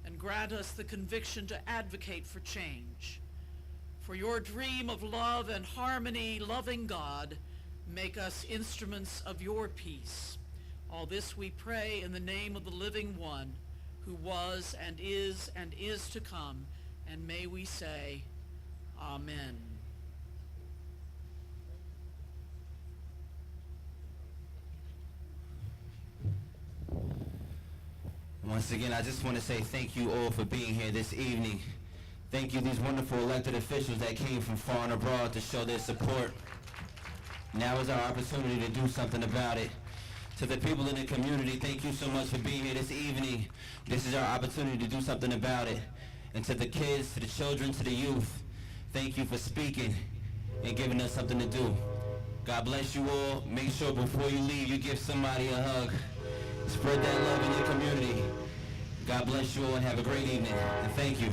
and grant us the conviction to advocate for change. For your dream of love and harmony, loving God, make us instruments of your peace. All this we pray in the name of the living one, who was and is to come, and may we say, Amen. Once again, I just want to say thank you all for being here this evening. Thank you, these wonderful elected officials that came from far and abroad to show their support. Now is our opportunity to do something about it. To the people in the community, thank you so much for being here this evening. This is our opportunity to do something about it. And to the kids, to the children, to the youth, thank you for speaking and giving us something to do. God bless you all. Make sure before you leave, you give somebody a hug. Spread that love in your community. God bless you all and have a great evening. And thank you.